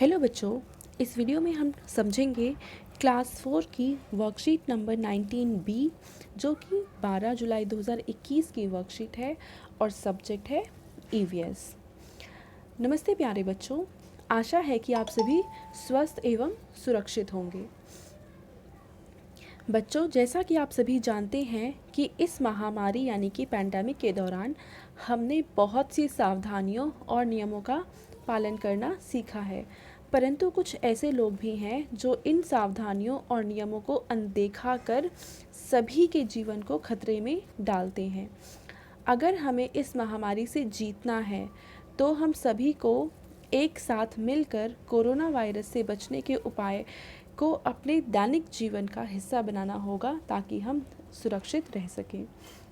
Hello बच्चों, इस video में हम समझेंगे क्लास 4 की वर्कशीट नंबर 19B जो कि 12 जुलाई 2021 की वर्कशीट है और सब्जेक्ट है ईवीएस। नमस्ते प्यारे बच्चों, आशा है कि आप सभी स्वस्थ एवं सुरक्षित होंगे। बच्चों, जैसा कि आप सभी जानते हैं कि इस महामारी यानी कि पैंडेमिक के दौरान हमने बहुत सी सावधानियों और नियमों का पालन करना सीखा है, परंतु कुछ ऐसे लोग भी हैं जो इन सावधानियों और नियमों को अनदेखा कर सभी के जीवन को खतरे में डालते हैं। अगर हमें इस महामारी से जीतना है तो हम सभी को एक साथ मिलकर कोरोना वायरस से बचने के उपाय को अपने दैनिक जीवन का हिस्सा बनाना होगा ताकि हम सुरक्षित रह सकें।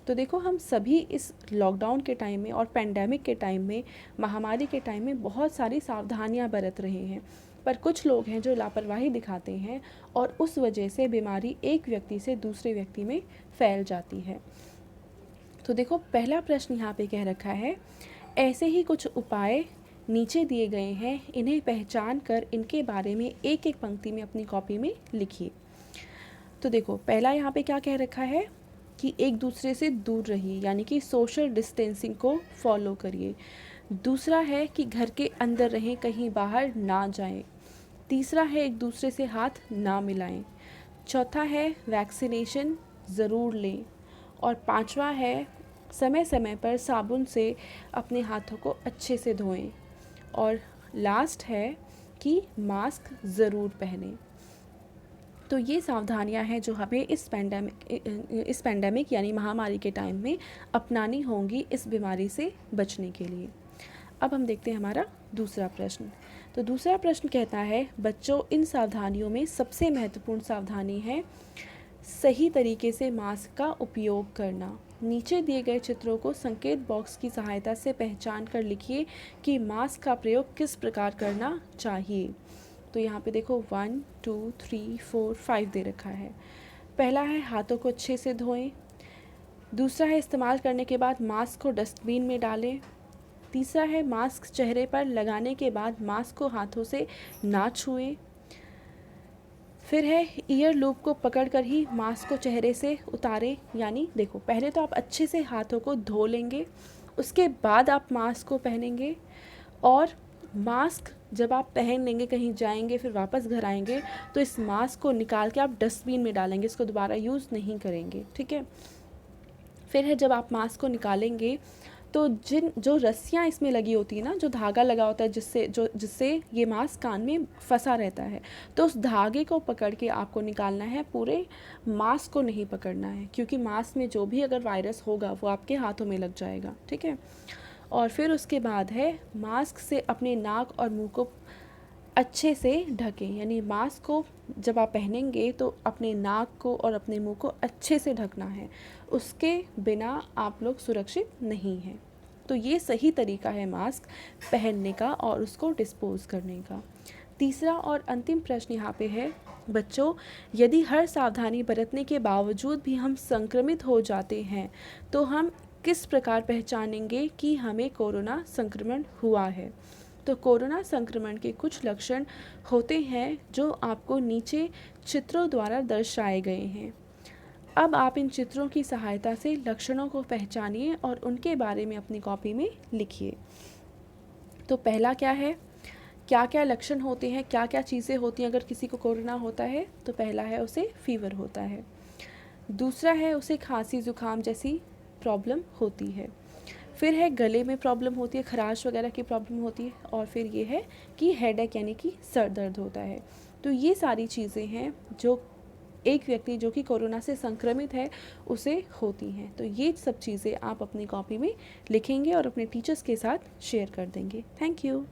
तो देखो, हम सभी इस लॉकडाउन के टाइम में और पैंडेमिक के टाइम में, महामारी के टाइम में बहुत सारी सावधानियां बरत रहे हैं, पर कुछ लोग हैं जो लापरवाही दिखाते हैं और उस वजह से बीमारी एक व्यक्ति से दूसरे व्यक्ति में फैल जाती है। तो देखो, पहला प्रश्न यहाँ पे कह रखा है, ऐसे ही कुछ उपाय नीचे दिए गए हैं, इन्हें पहचान कर इनके बारे में एक एक पंक्ति में अपनी कॉपी में लिखिए। तो देखो, पहला यहाँ पे क्या कह रखा है कि एक दूसरे से दूर रहिए, यानी कि सोशल डिस्टेंसिंग को फॉलो करिए। दूसरा है कि घर के अंदर रहें, कहीं बाहर ना जाएं। तीसरा है एक दूसरे से हाथ ना मिलाएं। चौथा है वैक्सीनेशन ज़रूर लें। और पांचवा है समय समय पर साबुन से अपने हाथों को अच्छे से धोएं। और लास्ट है कि मास्क ज़रूर पहनें। तो ये सावधानियां हैं जो हमें इस पैंडेमिक यानी महामारी के टाइम में अपनानी होंगी इस बीमारी से बचने के लिए। अब हम देखते हैं हमारा दूसरा प्रश्न। तो दूसरा प्रश्न कहता है, बच्चों, इन सावधानियों में सबसे महत्वपूर्ण सावधानी है सही तरीके से मास्क का उपयोग करना। नीचे दिए गए चित्रों को संकेत बॉक्स की सहायता से पहचान कर लिखिए कि मास्क का प्रयोग किस प्रकार करना चाहिए। तो यहाँ पे देखो 1 2 3 4 5 दे रखा है। पहला है हाथों को अच्छे से धोएं। दूसरा है इस्तेमाल करने के बाद मास्क को डस्टबिन में डालें। तीसरा है मास्क चेहरे पर लगाने के बाद मास्क को हाथों से ना छुएं। फिर है ईयर लूप को पकड़कर ही मास्क को चेहरे से उतारें। यानी देखो, पहले तो आप अच्छे से हाथों को धो लेंगे, उसके बाद आप मास्क को पहनेंगे, और मास्क जब आप पहन लेंगे, कहीं जाएंगे, फिर वापस घर आएंगे, तो इस मास्क को निकाल के आप डस्टबिन में डालेंगे, इसको दोबारा यूज़ नहीं करेंगे, ठीक है। फिर है जब आप मास्क को निकालेंगे तो जो रस्सियाँ इसमें लगी होती है ना, जो धागा लगा होता है जिससे ये मास्क कान में फंसा रहता है, तो उस धागे को पकड़ के आपको निकालना है, पूरे मास्क को नहीं पकड़ना है, क्योंकि मास्क में जो भी अगर वायरस होगा वो आपके हाथों में लग जाएगा, ठीक है। और फिर उसके बाद है मास्क से अपने नाक और मुंह को अच्छे से ढकें। यानी मास्क को जब आप पहनेंगे तो अपने नाक को और अपने मुंह को अच्छे से ढकना है, उसके बिना आप लोग सुरक्षित नहीं हैं। तो ये सही तरीका है मास्क पहनने का और उसको डिस्पोज करने का। तीसरा और अंतिम प्रश्न यहाँ पे है, बच्चों, यदि हर सावधानी बरतने के बावजूद भी हम संक्रमित हो जाते हैं तो हम किस प्रकार पहचानेंगे कि हमें कोरोना संक्रमण हुआ है। तो कोरोना संक्रमण के कुछ लक्षण होते हैं जो आपको नीचे चित्रों द्वारा दर्शाए गए हैं। अब आप इन चित्रों की सहायता से लक्षणों को पहचानिए और उनके बारे में अपनी कॉपी में लिखिए। तो पहला क्या है, क्या क्या लक्षण होते हैं, क्या क्या चीज़ें होती हैं अगर किसी को कोरोना होता है। तो पहला है उसे फीवर होता है। दूसरा है उसे खांसी जुकाम जैसी प्रॉब्लम होती है। फिर है गले में प्रॉब्लम होती है, खराश वगैरह की प्रॉब्लम होती है। और फिर ये है कि हेडेक यानी कि सर दर्द होता है। तो ये सारी चीज़ें हैं जो एक व्यक्ति जो कि कोरोना से संक्रमित है उसे होती हैं। तो ये सब चीज़ें आप अपनी कॉपी में लिखेंगे और अपने टीचर्स के साथ शेयर कर देंगे। Thank you.